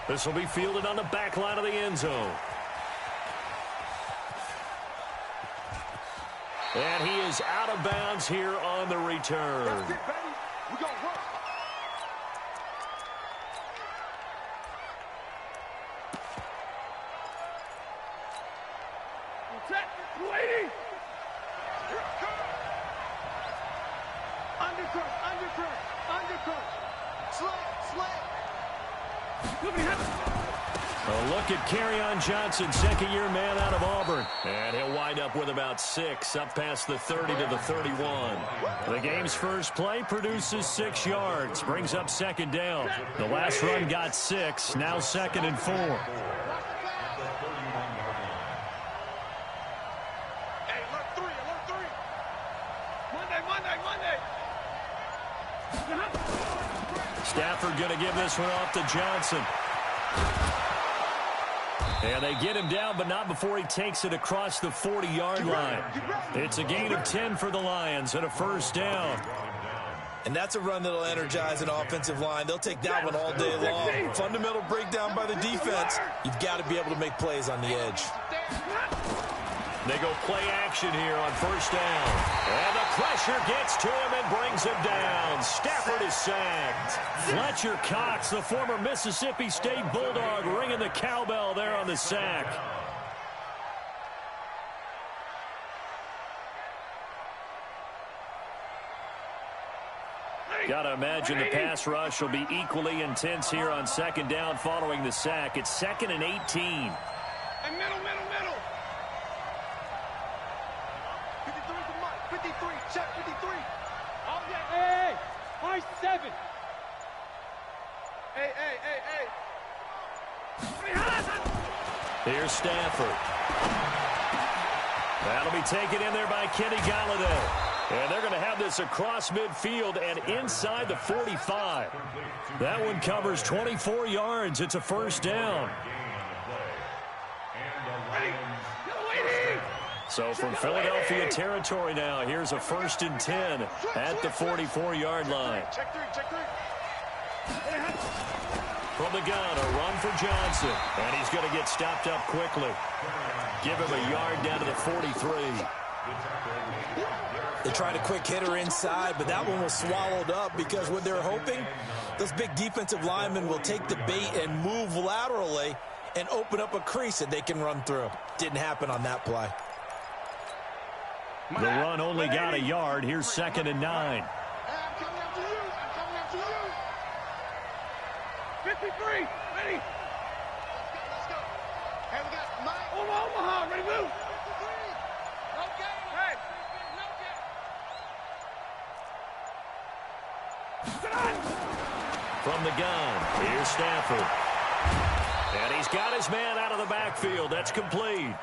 This will be fielded on the back line of the end zone. And he is out of bounds here on the return. That's it, baby. We gonna work. Waiting. Undercut. Slay. A look at Kerryon Johnson, second-year man out of Auburn. And he'll wind up with about 6, up past the 30 to the 31. The game's first play produces 6 yards, brings up second down. The last run got 6, now 2nd and 4. Hey, alert 3. Monday. Stafford going to give this one off to Johnson. And they get him down, but not before he takes it across the 40-yard line. It's a gain of 10 for the Lions and a first down. And that's a run that'll energize an offensive line. They'll take that one all day long. Fundamental breakdown by the defense. You've got to be able to make plays on the edge. They go play action here on first down. And the pressure gets to him and brings him down. Stafford is sacked. Fletcher Cox, the former Mississippi State Bulldog, ringing the cowbell there on the sack. Got to imagine the pass rush will be equally intense here on second down following the sack. It's 2nd and 18. And middle. 53 to Mike. 53. Check 53. Oh, yeah. Hey. High 7. Hey. Here's Stafford. That'll be taken in there by Kenny Golladay. And they're going to have this across midfield and inside the 45. That one covers 24 yards. It's a first down. So from Philadelphia territory now, here's a 1st and 10 at the 44-yard line. Check three. From the gun, a run for Johnson. And he's going to get stopped up quickly. Give him a yard down to the 43. They tried a quick hitter inside, but that one was swallowed up because what they're hoping, those big defensive linemen will take the bait and move laterally and open up a crease that they can run through. Didn't happen on that play. The run only got a yard. Here's 2nd and 9. I'm coming after you. 53. Ready. Let's go. Hey, we got Mike. Omaha. Ready, move. 53. No game. Hey. No game. From the gun, here's Stafford. And he's got his man out of the backfield. That's complete.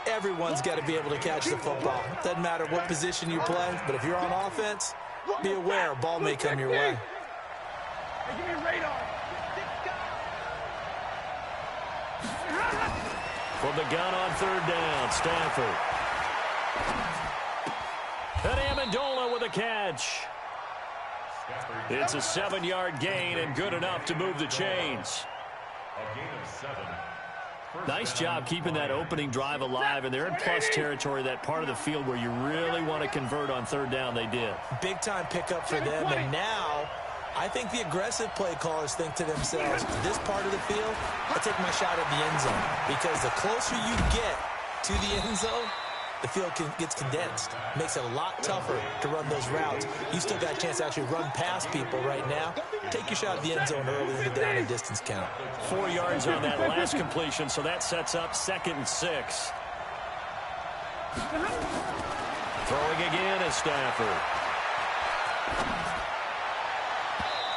Everyone's got to be able to catch the football. Doesn't matter what position you play, but if you're on offense, be aware a ball may come your way. Hey, give me a radar. From the gun on 3rd down, Stafford. And Amendola with a catch. It's a 7-yard gain and good enough to move the chains. A gain of 7. Nice job keeping that opening drive alive, and they're in plus territory, that part of the field where you really want to convert on 3rd down. They did. Big-time pickup for them, and now I think the aggressive play callers think to themselves, this part of the field, I'll take my shot at the end zone, because the closer you get to the end zone, the field gets condensed. Makes it a lot tougher to run those routes. You still got a chance to actually run past people right now. Take your shot at the end zone early in the down and distance count. 4 yards on that last completion, so that sets up 2nd and 6. Throwing again is Stafford.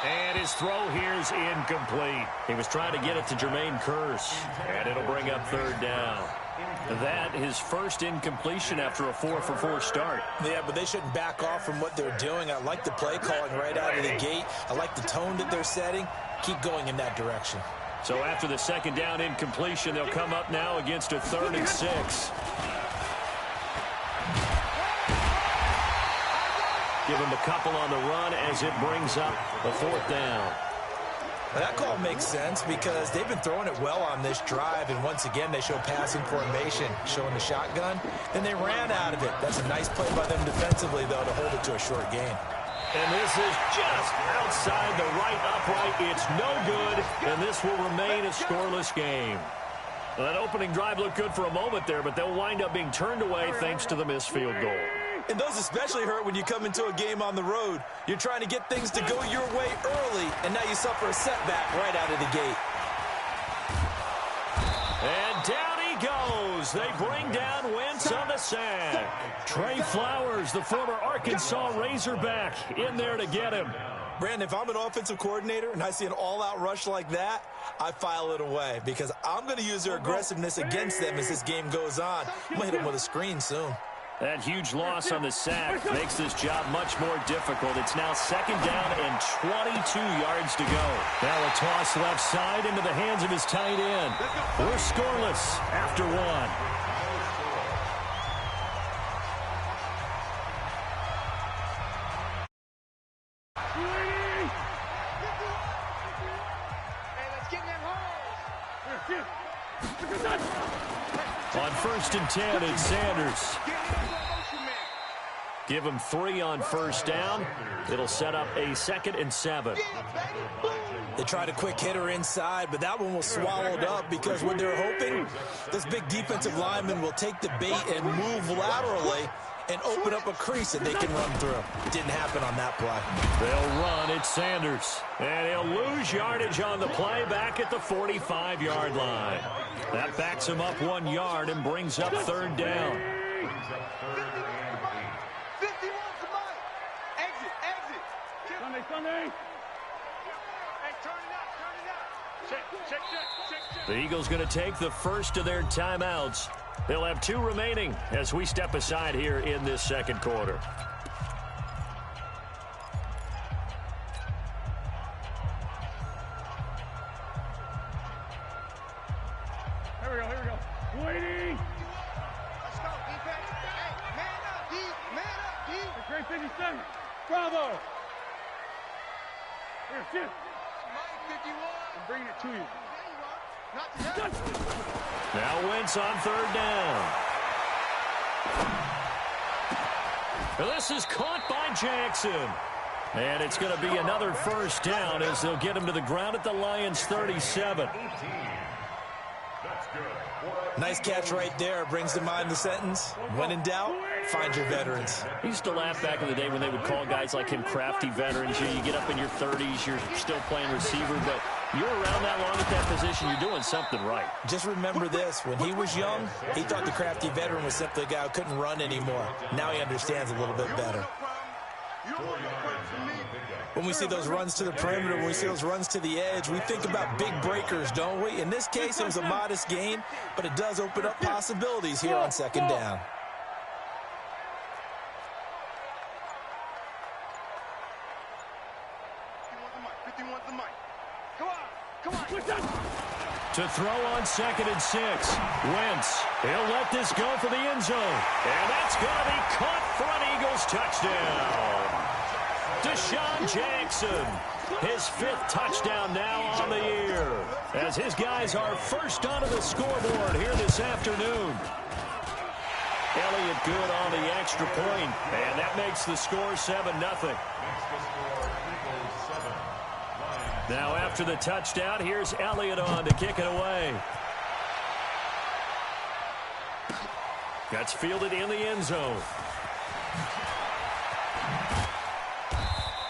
And his throw here is incomplete. He was trying to get it to Jermaine Kearse, and it'll bring up 3rd down. That his first incompletion after a 4-for-4 start. Yeah, but they shouldn't back off from what they're doing. I like the play calling right out of the gate. I like the tone that they're setting. Keep going in that direction. So after the 2nd down incompletion, they'll come up now against a 3rd and 6. Give him a couple on the run as it brings up a 4th down. Well, that call makes sense because they've been throwing it well on this drive, and once again, they show passing formation, showing the shotgun. Then they ran out of it. That's a nice play by them defensively, though, to hold it to a short gain. And this is just outside the right upright. It's no good, and this will remain a scoreless game. Well, that opening drive looked good for a moment there, but they'll wind up being turned away thanks to the missed field goal. And those especially hurt when you come into a game on the road. You're trying to get things to go your way early, and now you suffer a setback right out of the gate. And down he goes. They bring down Wentz on the sack. Trey Flowers, the former Arkansas Razorback, in there to get him. Brandon, if I'm an offensive coordinator and I see an all-out rush like that, I file it away because I'm going to use their aggressiveness against them as this game goes on. I'm going to hit them with a screen soon. That huge loss on the sack makes this job much more difficult. It's now 2nd down and 22 yards to go. Now a toss left side into the hands of his tight end. We're scoreless after 1. On 1st and 10, it's Sanders. Give him 3 on 1st down. It'll set up a 2nd and 7. They tried a quick hitter inside, but that one was swallowed up because what they're hoping, this big defensive lineman will take the bait and move laterally and open up a crease that they can run through. It didn't happen on that play. They'll run. It's Sanders. And he'll lose yardage on the play back at the 45-yard line. That backs him up 1 yard and brings up 3rd down. The Eagles going to take the first of their timeouts. They'll have 2 remaining as we step aside here in this 2nd quarter. Here we go. Waiting. Let's go, defense. Hey, man up, D. Man up, D. Great 57. Bravo. Here, shoot. Mike 51. I'm bringing it to you. Now Wentz on 3rd down. This is caught by Jackson. And it's going to be another 1st down as they'll get him to the ground at the Lions' 37. Nice catch right there. Brings to mind the sentence, when in doubt, find your veterans. I used to laugh back in the day when they would call guys like him crafty veterans. You get up in your 30s, you're still playing receiver, but you're around that long at that position, you're doing something right. Just remember this, when he was young, he thought the crafty veteran was simply a guy who couldn't run anymore. Now he understands a little bit better. When we see those runs to the perimeter, when we see those runs to the edge, we think about big breakers, don't we? In this case, it was a modest gain, but it does open up possibilities here on 2nd down. To throw on 2nd and 6. Wentz, he'll let this go for the end zone. And that's going to be caught for an Eagles touchdown. Deshaun Jackson, his 5th touchdown now on the year, as his guys are first onto the scoreboard here this afternoon. Elliott good on the extra point, and that makes the score 7-0. Now after the touchdown, here's Elliott on to kick it away. That's fielded in the end zone.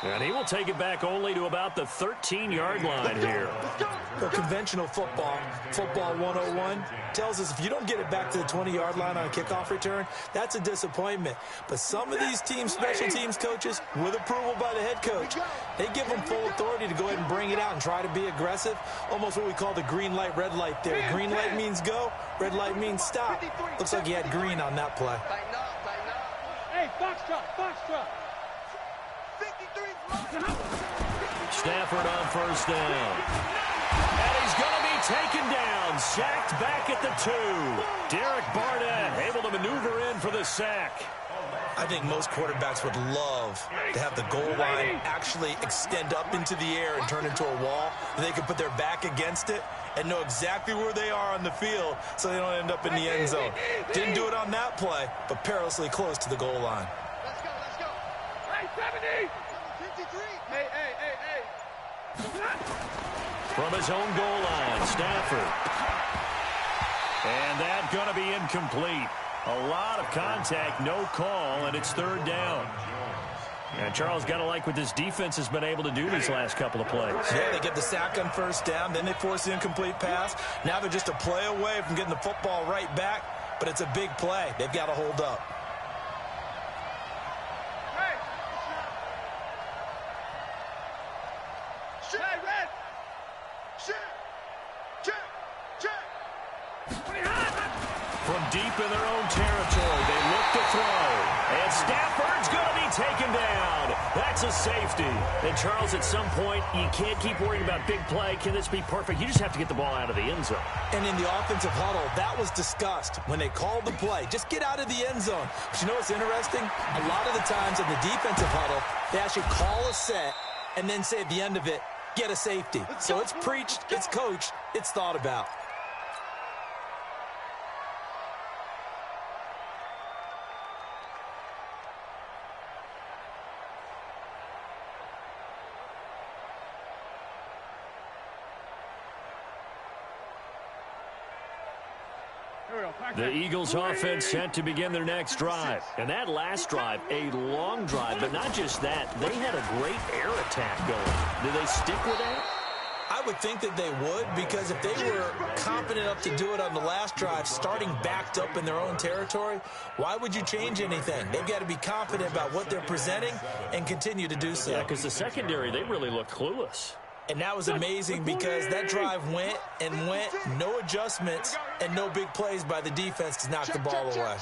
And he will take it back only to about the 13-yard line here. Well, conventional football 101, tells us if you don't get it back to the 20-yard line on a kickoff return, that's a disappointment. But some of these teams, special teams coaches, with approval by the head coach, they give them full authority to go ahead and bring it out and try to be aggressive. Almost what we call the green light, red light there. Green light means go, red light means stop. Looks like he had green on that play. Hey, foxtrot. Stafford on 1st down. And he's going to be taken down, sacked back at the 2. Derek Barnett able to maneuver in for the sack. I think most quarterbacks would love to have the goal line actually extend up into the air and turn into a wall. They could put their back against it and know exactly where they are on the field so they don't end up in the end zone. Didn't do it on that play, but perilously close to the goal line. Let's go, let's go. Hey, 70! 53! Hey, hey, hey, hey. From his own goal line, Stafford. And that's going to be incomplete. A lot of contact, no call, and it's third down. And Charles, got to like what this defense has been able to do these last couple of plays. Yeah, they get the sack on first down, then they force the incomplete pass. Now they're just a play away from getting the football right back, but it's a big play. They've got to hold up. Hey! Hey, red! Shit! Check! Check! From deep in their own territory, they look to throw. And Stafford's going to be taken down. That's a safety. And Charles, at some point, you can't keep worrying about big play. Can this be perfect? You just have to get the ball out of the end zone. And in the offensive huddle, that was discussed when they called the play. Just get out of the end zone. But you know what's interesting? A lot of the times in the defensive huddle, they actually call a set and then say at the end of it, get a safety. So it's preached, it's coached, it's thought about. The Eagles offense set to begin their next drive. And that last drive, a long drive, but not just that. They had a great air attack going. Do they stick with that? I would think that they would, because if they were confident enough to do it on the last drive, starting backed up in their own territory, why would you change anything? They've got to be confident about what they're presenting and continue to do so. Yeah, because the secondary, they really looked clueless. And that was amazing because that drive went and went, no adjustments, and no big plays by the defense to knock the ball away.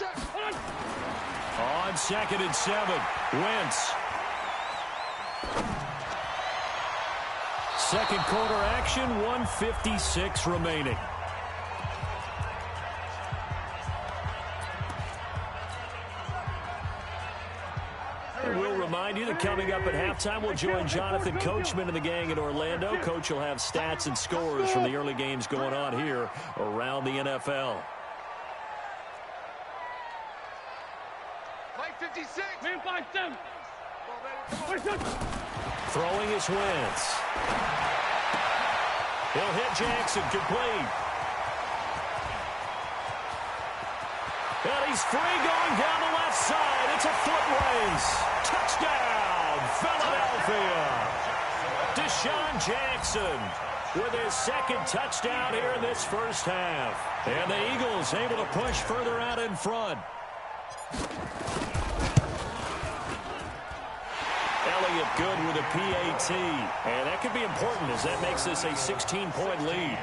On 2nd and 7, Wentz. Second quarter action, 1:56 remaining. We'll remind you that coming up at halftime, we'll join Jonathan Coachman and the gang in Orlando. Coach will have stats and scores from the early games going on here around the NFL. Play 56! Man, 5-7! Throwing is Wentz. He'll hit Jackson, complete. And he's free going down the left side. It's a foot race. Touchdown, Philadelphia. Deshaun Jackson with his second touchdown here in this first half. And the Eagles able to push further out in front. Elliott good with a PAT. And that could be important as that makes this a 16-point lead.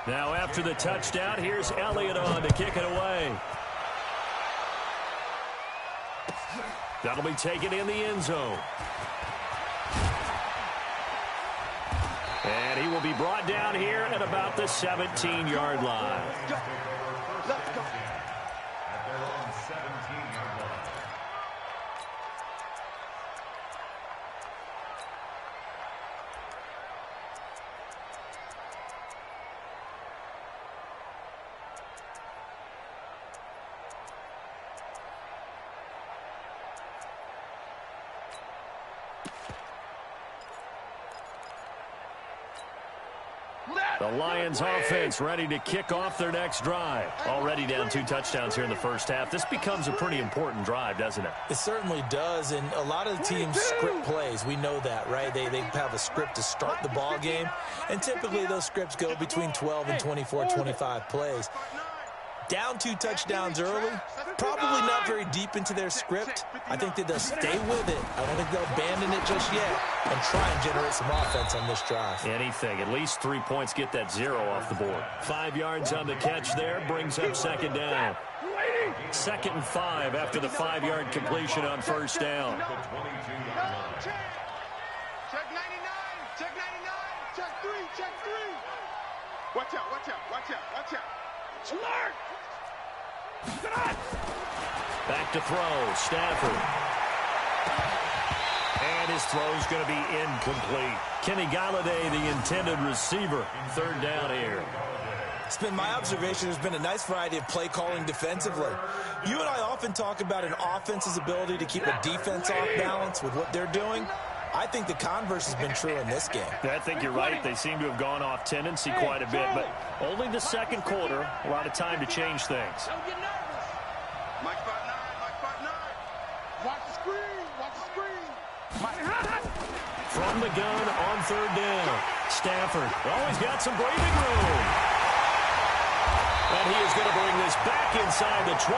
Now after the touchdown, here's Elliott on to kick it away. That'll be taken in the end zone. And he will be brought down here at about the 17-yard line. Let's go. At their own 17-yard line. The Lions offense ready to kick off their next drive. Already down 2 touchdowns here in the first half. This becomes a pretty important drive, doesn't it? It certainly does, and a lot of the teams script plays. We know that, right? They have a script to start the ball game, and typically those scripts go between 12 and 24, 25 plays. Down 2 touchdowns early, probably not very deep into their script. I think that they'll stay with it. I don't think they'll abandon it just yet and try and generate some offense on this drive. Anything. At least 3 points, get that 0 off the board. 5 yards on the catch there, brings up second down. 2nd and 5 after the 5-yard completion on first down. Check 99! Check 99! Check 3! Check 3! Watch out, watch out, watch out, watch out. Alert! Back to throw, Stafford. And his throw's going to be incomplete. Kenny Golladay, the intended receiver. Third down here. It's been my observation there's been a nice variety of play calling defensively. You and I often talk about an offense's ability to keep a defense off balance with what they're doing. I think the converse has been true in this game. I think you're right. They seem to have gone off tendency quite a bit, but only the second quarter, a lot of time to change things. Don't get nervous. Mike spot 9, Mike spot 9. Watch the screen, watch the screen. From the gun on third down. Stafford always got some breathing room. And he is going to bring this back inside the 20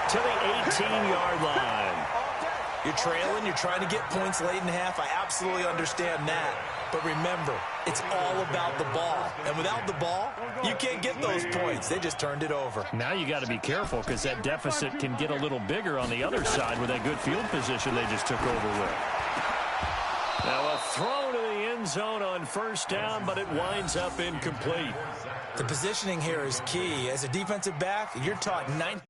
to the 18-yard line. You're trailing, you're trying to get points late in half. I absolutely understand that. But remember, it's all about the ball. And without the ball, you can't get those points. They just turned it over. Now you got to be careful because that deficit can get a little bigger on the other side with that good field position they just took over with. Now a throw to the end zone on first down, but it winds up incomplete. The positioning here is key. As a defensive back, you're taught 9.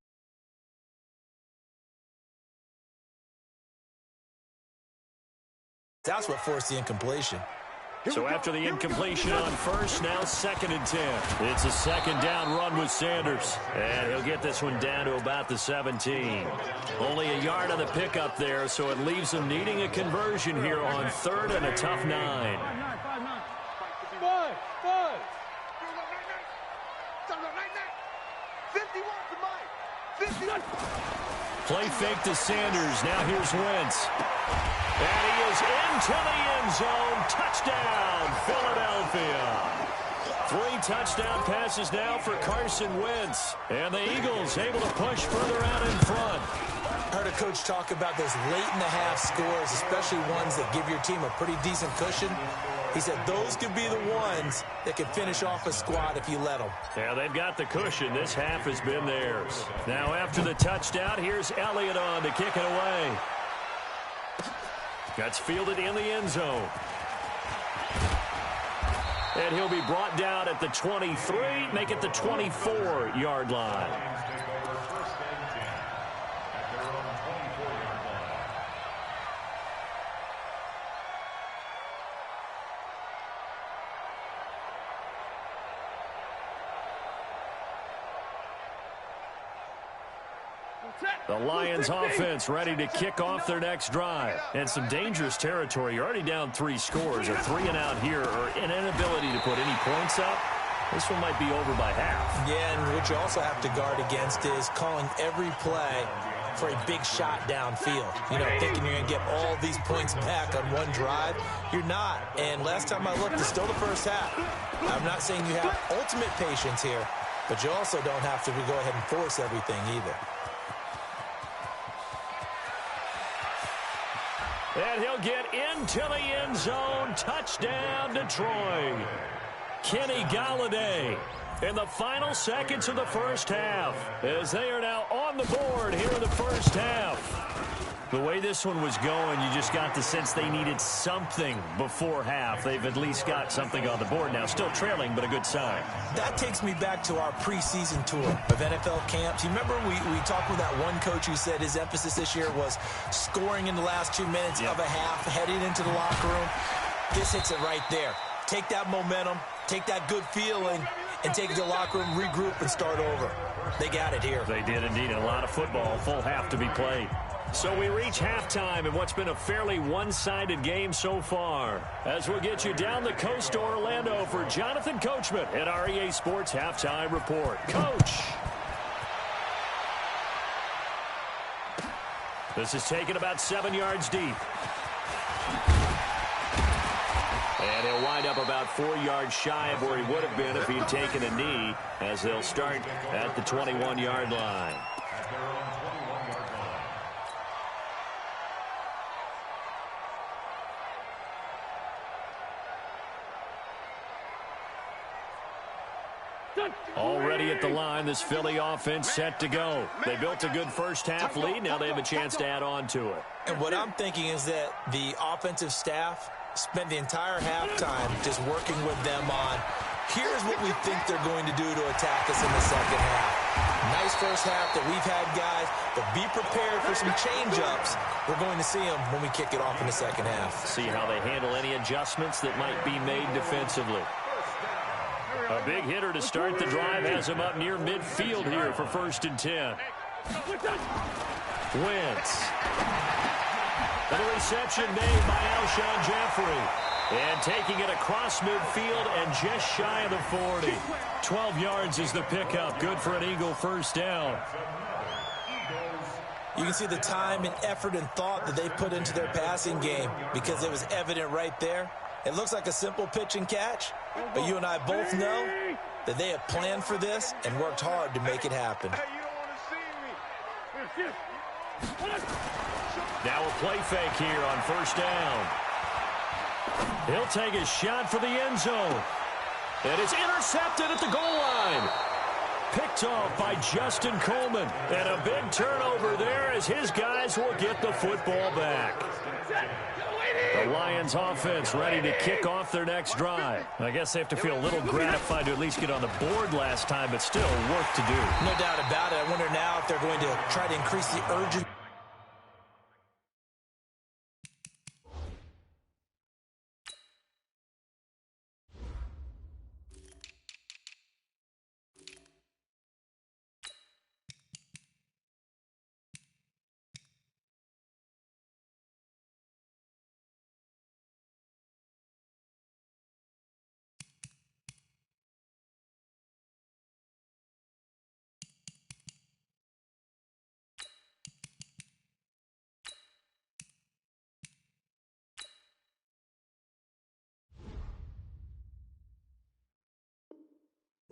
That's what forced the incompletion. So after the incompletion on first, now 2nd and 10. It's a second down run with Sanders. And he'll get this one down to about the 17. Only a yard on the pickup there, so it leaves them needing a conversion here on third and a tough 9. Play fake to Sanders. Now here's Wentz. And he is into the end zone. Touchdown, Philadelphia. 3 touchdown passes now for Carson Wentz. And the Eagles able to push further out in front. I heard a coach talk about those late-in-the-half scores, especially ones that give your team a pretty decent cushion. He said those could be the ones that could finish off a squad if you let them. Yeah, they've got the cushion. This half has been theirs. Now after the touchdown, here's Elliott on to kick it away. That's fielded in the end zone. And he'll be brought down at the 23, make it the 24-yard line. The Lions offense ready to kick off their next drive. And some dangerous territory. You're already down 3 scores. A 3-and-out here or an inability to put any points up. This one might be over by half. Yeah, and what you also have to guard against is calling every play for a big shot downfield. You know, thinking you're going to get all these points back on one drive. You're not. And last time I looked, it's still the first half. I'm not saying you have ultimate patience here, but you also don't have to go ahead and force everything either. And he'll get into the end zone. Touchdown, Detroit. Kenny Golladay in the final seconds of the first half as they are now on the board here in the first half. The way this one was going, you just got the sense they needed something before half. They've at least got something on the board now. Still trailing, but a good sign. That takes me back to our preseason tour of NFL camps. You remember we talked with that one coach who said his emphasis this year was scoring in the last 2 minutes of a half, heading into the locker room. This hits it right there. Take that momentum, take that good feeling, and take it to the locker room, regroup, and start over. They got it here. They did indeed. A lot of football, full half to be played. So we reach halftime in what's been a fairly one-sided game so far. As we'll get you down the coast to Orlando for Jonathan Coachman at our EA Sports Halftime Report. Coach! This is taken about 7 yards deep. And he'll wind up about 4 yards shy of where he would have been if he had taken a knee, as they'll start at the 21-yard line. Already at the line, this Philly offense set to go. They built a good first half lead. Now they have a chance to add on to it. And what I'm thinking is that the offensive staff spent the entire halftime just working with them on Here's what we think they're going to do to attack us in the second half. Nice first half that we've had, guys, but be prepared for some change-ups. We're going to see them when we kick it off in the second half. See how they handle any adjustments that might be made defensively. A big hitter to start the drive has him up near midfield here for 1st and 10. Wentz. And a reception made by Alshon Jeffrey. And taking it across midfield and just shy of the 40. 12 yards is the pickup. Good for an Eagle first down. You can see the time and effort and thought that they put into their passing game because it was evident right there. It looks like a simple pitch and catch, but you and I both know that they have planned for this and worked hard to make it happen. Now a play fake here on 1st down. He'll take a shot for the end zone. And it's intercepted at the goal line. Picked off by Justin Coleman. And a big turnover there as his guys will get the football back. The Lions offense ready to kick off their next drive. I guess they have to feel a little gratified to at least get on the board last time, but still work to do. No doubt about it. I wonder now if they're going to try to increase the urgency.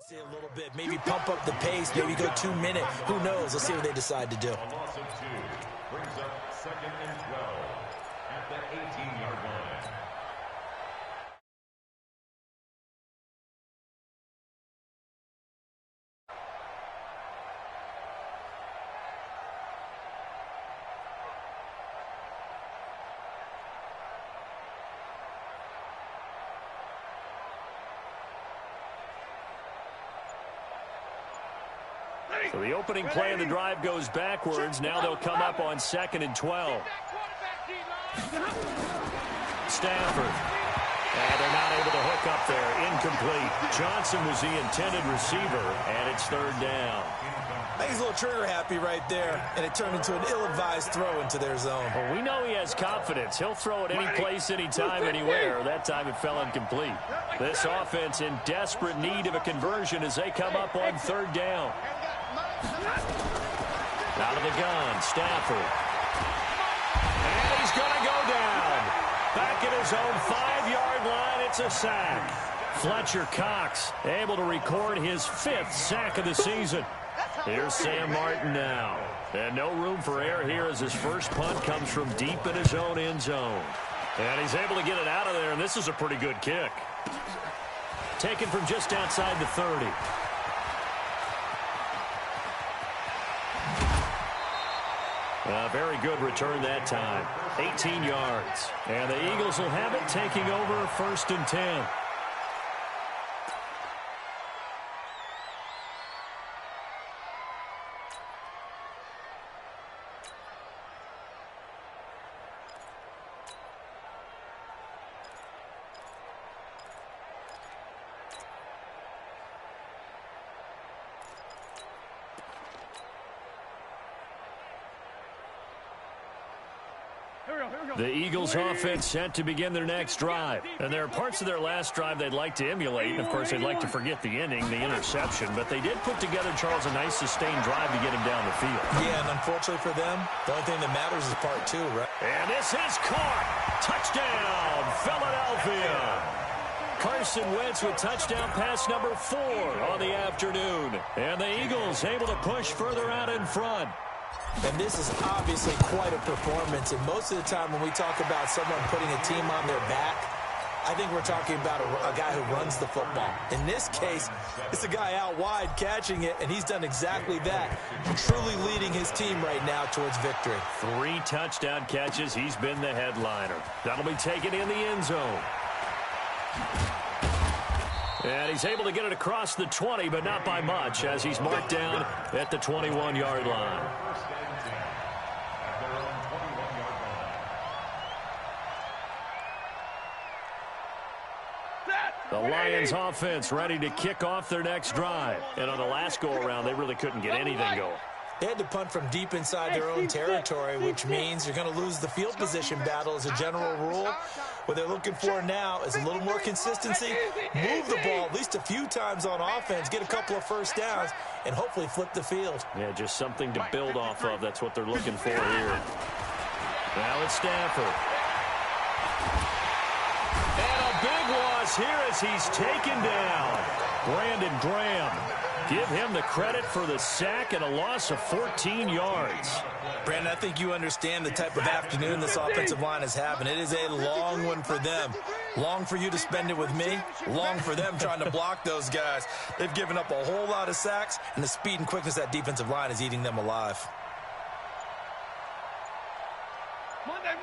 See a little bit, maybe pump up the pace, maybe go 2 minutes. Who knows? Let's see what they decide to do. A loss of 2 brings up 2nd and 12 at the 18-yard line. So the opening play of the drive goes backwards. Now they'll come up on 2nd and 12. Stafford. And they're not able to hook up there. Incomplete. Johnson was the intended receiver, and it's 3rd down. I think he's a little trigger happy right there, and it turned into an ill-advised throw into their zone. Well, we know he has confidence. He'll throw it any place, anytime, anywhere. That time it fell incomplete. This offense in desperate need of a conversion as they come up on 3rd down. Out of the gun, Stafford. And he's going to go down. Back at his own 5-yard line, it's a sack. Fletcher Cox able to record his 5th sack of the season. Here's Sam Martin now. And no room for error here as his first punt comes from deep in his own end zone. And he's able to get it out of there, and this is a pretty good kick. Taken from just outside the 30. A very good return that time. 18 yards. And the Eagles will have it, taking over 1st and 10. The Eagles offense set to begin their next drive. And there are parts of their last drive they'd like to emulate. And, of course, they'd like to forget the ending, the interception. But they did put together, Charles, a nice sustained drive to get him down the field. Yeah, and unfortunately for them, the only thing that matters is part 2, right? And this is caught. Touchdown, Philadelphia. Carson Wentz with touchdown pass number 4 on the afternoon. And the Eagles able to push further out in front. And this is obviously quite a performance. And most of the time when we talk about someone putting a team on their back, I think we're talking about a guy who runs the football. In this case, it's a guy out wide catching it, and he's done exactly that, truly leading his team right now towards victory. 3 touchdown catches. He's been the headliner. That'll be taken in the end zone. And he's able to get it across the 20, but not by much, as he's marked down at the 21-yard line. The Lions offense ready to kick off their next drive. And on the last go-around, they really couldn't get anything going. They had to punt from deep inside their own territory, which means you're going to lose the field position battle as a general rule. What they're looking for now is a little more consistency, move the ball at least a few times on offense, get a couple of first downs, and hopefully flip the field. Yeah, just something to build off of. That's what they're looking for here. Now it's Stafford. And a big loss here as he's taken down. Brandon Graham. Give him the credit for the sack and a loss of 14 yards. Brandon, I think you understand the type of afternoon this offensive line is having. It is a long one for them. Long for you to spend it with me. Long for them trying to block those guys. They've given up a whole lot of sacks, and the speed and quickness of that defensive line is eating them alive. Monday.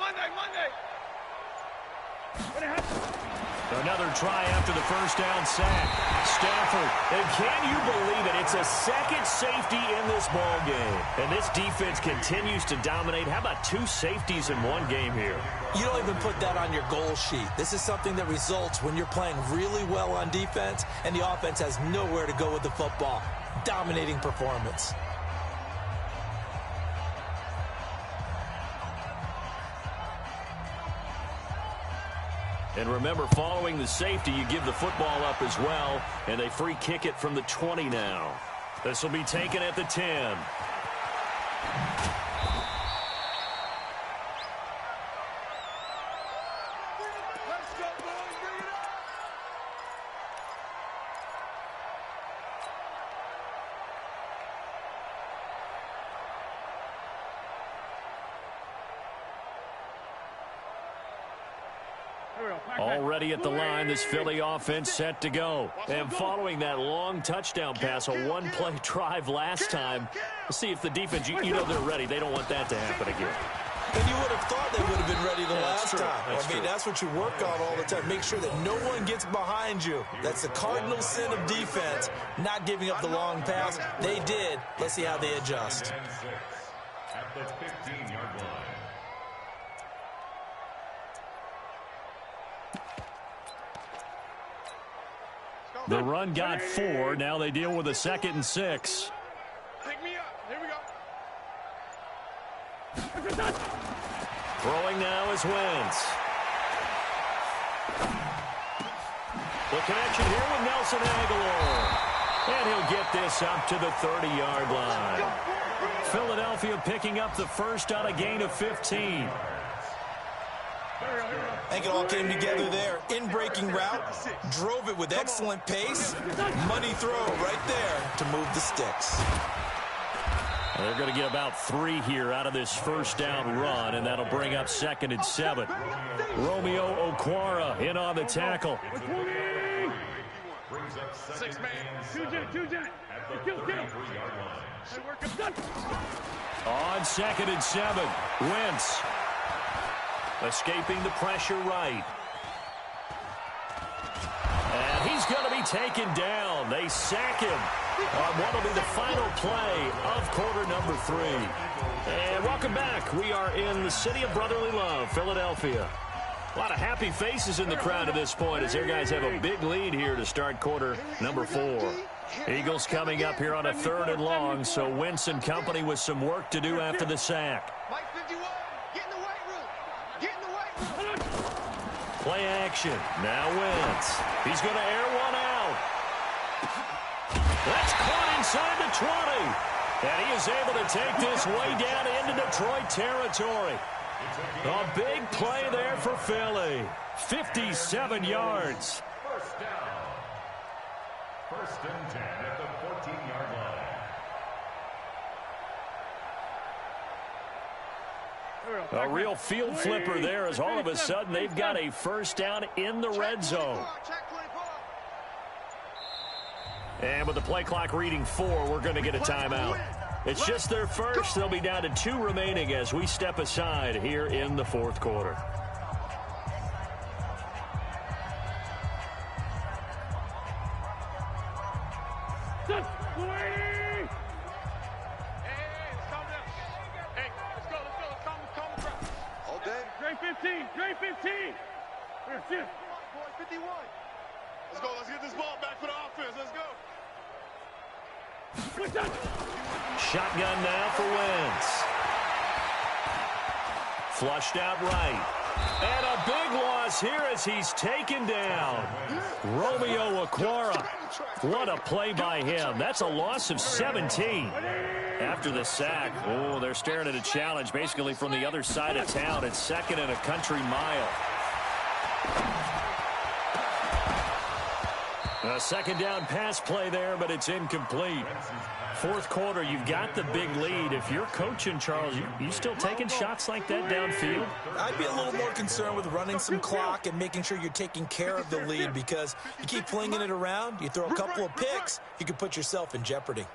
Another try after the first down sack. Stafford, and can you believe it? It's a second safety in this ball game. And this defense continues to dominate. How about two safeties in one game here? You don't even put that on your goal sheet. This is something that results when you're playing really well on defense and the offense has nowhere to go with the football. Dominating performance. And remember, following the safety, you give the football up as well, and they free kick it from the 20 now. This will be taken at the 10. Already at the line, this Philly offense set to go. And following that long touchdown pass, a one-play drive last time, let's see if the defense, you know they're ready. They don't want that to happen again. And you would have thought they would have been ready the last time. I mean, that's what you work on all the time. Make sure that no one gets behind you. That's the cardinal sin of defense, not giving up the long pass. They did. Let's see how they adjust. At the 15-yard line. The run got 4. Now they deal with a 2nd and 6. Pick me up. Here we go. Throwing now is Wentz. The connection here with Nelson Aguilar. And he'll get this up to the 30-yard line. Philadelphia picking up the first on a gain of 15. I think it all came together there. In-breaking route, drove it with excellent pace. Money throw right there to move the sticks. They're going to get about 3 here out of this first down run, and that'll bring up 2nd and 7. Romeo Okwara in on the tackle. 6 man. 2 Jet. Kill. On 2nd and 7, Wentz. Escaping the pressure right. And he's going to be taken down. They sack him on what will be the final play of quarter number 3. And welcome back. We are in the city of brotherly love, Philadelphia. A lot of happy faces in the crowd at this point as their guys have a big lead here to start quarter number 4. Eagles coming up here on a 3rd and long, so Wentz and company with some work to do after the sack. Play action. Now Wentz. He's going to air one out. That's caught inside the 20. And he is able to take this way down into Detroit territory. A big play there for Philly. 57 yards. First down. 1st and 10 at the 14-yard line. A real field flipper there as all of a sudden they've got a first down in the red zone. And with the play clock reading 4, we're going to get a timeout. It's just their first. They'll be down to 2 remaining as we step aside here in the 4th quarter. Waiting! Hey, let's calm down. Hey, let's go. Calm the crowd. All day. Grade 15. Grade 15. Here, shift. Boy, 51. Let's go. Let's get this ball back for the offense. Let's go. Shotgun now for Wentz. Flushed out right. And a big loss here as he's taken down. Romeo Okwara. What a play by him. That's a loss of 17. After the sack, oh, they're staring at a challenge basically from the other side of town. It's second and a country mile. A second down pass play there, but it's incomplete. Fourth quarter, you've got the big lead. If you're coaching, Charles, you still taking shots like that downfield? I'd be a little more concerned with running some clock and making sure you're taking care of the lead, because you keep flinging it around, you throw a couple of picks, you could put yourself in jeopardy.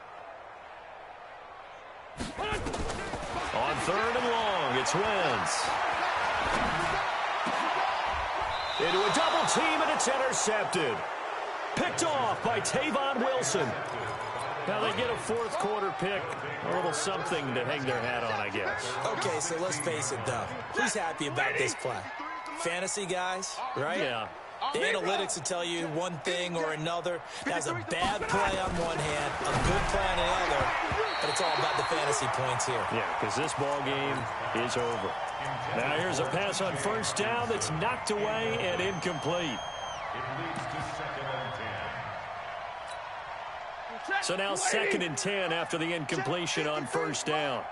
On third and long, it's Wentz. Into a double team, and it's intercepted. Picked off by Tavon Wilson. Now they get a fourth quarter pick. A little something to hang their hat on, I guess. Okay, so let's face it, though. Who's happy about this play? Fantasy guys, right? Yeah. The analytics will tell you one thing or another. That's a bad play on one hand, a good play on the other, but it's all about the fantasy points here. Yeah, because this ball game is over. Now here's a pass on first down that's knocked away and incomplete. It leads to second and 10. So now second and 10 after the incompletion on first down.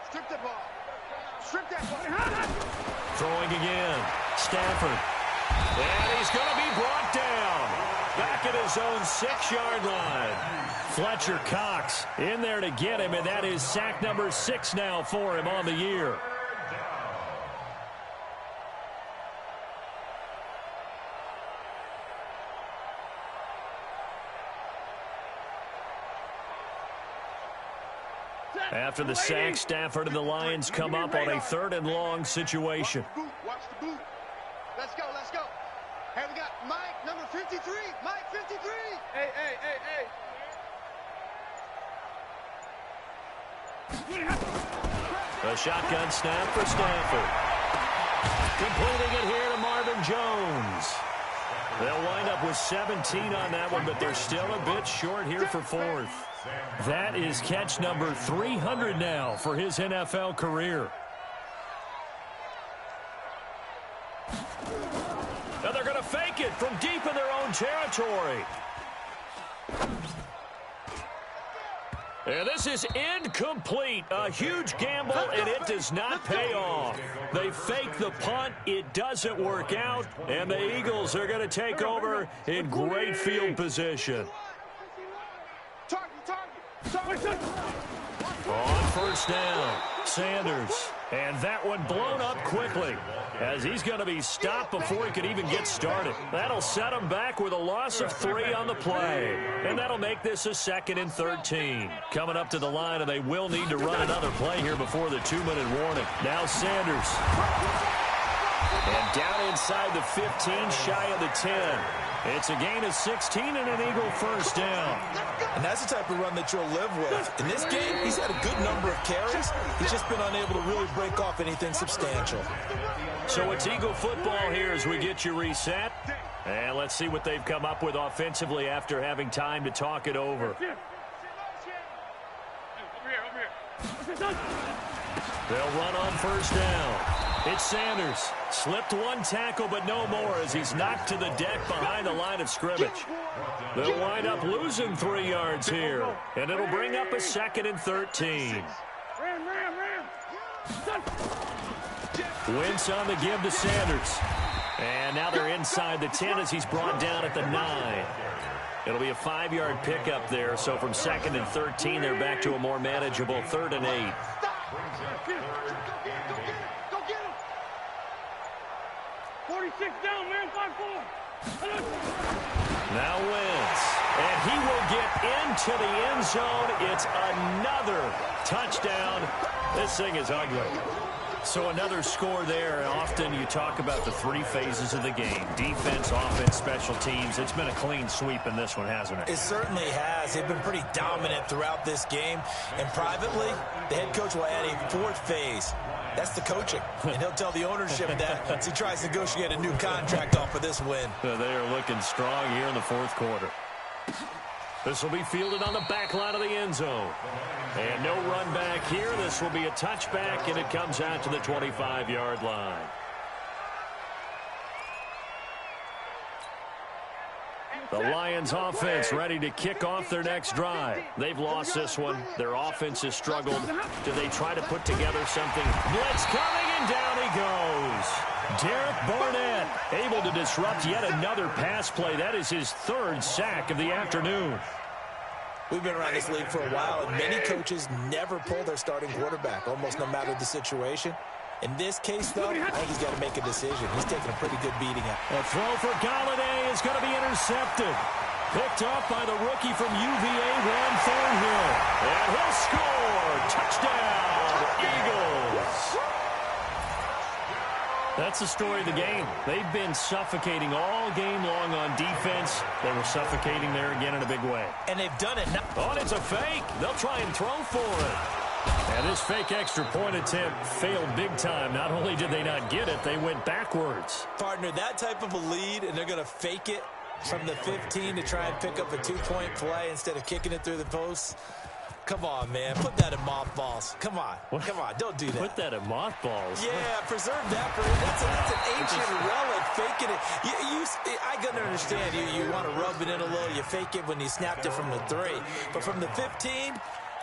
Strip that ball. Strip that ball. Throwing again. Stafford. And he's going to be brought down. Back at his own 6-yard line. Fletcher Cox in there to get him, and that is sack number 6 now for him on the year. After the sack, Stafford and the Lions come up on a third and long situation. Watch the boot. Let's go, let's go. Hey, we got Mike, number 53. Mike, 53. Hey. A shotgun snap for Stafford. Completing it here to Marvin Jones. They'll wind up with 17 on that one, but they're still a bit short here for fourth. That is catch number 300 now for his NFL career. Now they're going to fake it from deep in their own territory. And this is incomplete. A huge gamble, and it does not pay off. They fake the punt. It doesn't work out, and the Eagles are going to take over in great field position. On first down, Sanders. And that one blown up quickly as he's going to be stopped before he could even get started. That'll set him back with a loss of 3 on the play. And that'll make this a 2nd and 13. Coming up to the line, and they will need to run another play here before the 2-minute warning. Now Sanders. And down inside the 15, shy of the 10. It's a gain of 16 and an Eagle first down. And that's the type of run that you'll live with. In this game, he's had a good number of carries. He's just been unable to really break off anything substantial. So it's Eagle football here as we get you reset. And let's see what they've come up with offensively after having time to talk it over. They'll run on first down. It's Sanders. Slipped one tackle, but no more as he's knocked to the deck behind the line of scrimmage. They'll wind up losing 3 yards here, and it'll bring up a 2nd and 13. Wentz on the give to Sanders. And now they're inside the 10 as he's brought down at the 9. It'll be a 5-yard pickup there, so from 2nd and 13, they're back to a more manageable 3rd and 8. 46 down, man, 5-4. Now Wentz, and he will get into the end zone. It's another touchdown. This thing is ugly. So another score there. Often you talk about the three phases of the game. Defense, offense, special teams. It's been a clean sweep in this one, hasn't it? It certainly has. They've been pretty dominant throughout this game. And privately, the head coach will add a fourth phase. That's the coaching. And he'll tell the ownership that as he tries to negotiate a new contract off of this win. They are looking strong here in the fourth quarter. This will be fielded on the back line of the end zone. And no run back here. This will be a touchback, and it comes out to the 25-yard line. The Lions offense ready to kick off their next drive. They've lost this one. Their offense has struggled. Do they try to put together something? Blitz coming, and down he goes. Derek Barnett able to disrupt yet another pass play. That is his third sack of the afternoon. We've been around this league for a while, and many coaches never pull their starting quarterback, almost no matter the situation. In this case, though, I think he's got to make a decision. He's taking a pretty good beating out. A throw for Galladay is going to be intercepted. Picked up by the rookie from UVA, Juan Thornhill. And he'll score. Touchdown, Eagles. That's the story of the game. They've been suffocating all game long on defense. They were suffocating there again in a big way. And they've done it now. Oh, and it's a fake. They'll try and throw for it. And this fake extra point attempt failed big time. Not only did they not get it, they went backwards. Partner, that type of a lead, and they're going to fake it from the 15 to try and pick up a 2-point play instead of kicking it through the posts. Come on, man. Put that in mothballs. Come on. What? Come on. Don't do that. Put that in mothballs. Yeah, preserve that for that's an ancient relic. Faking it. I can understand. You want to rub it in a little. You fake it when you snapped it from the 3. But from the 15,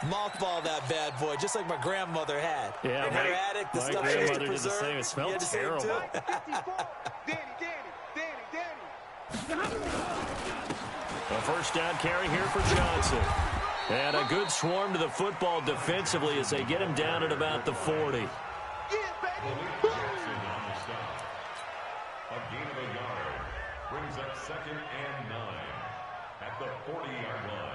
mothball that bad boy, just like my grandmother had. Yeah, in her attic, the my stuff she used to grandmother did the preserve. same. It smelled terrible. A first down carry here for Johnson. And a good swarm to the football defensively as they get him down at about the 40. A gain of a yard brings up 2nd and 9 at the 40-yard line.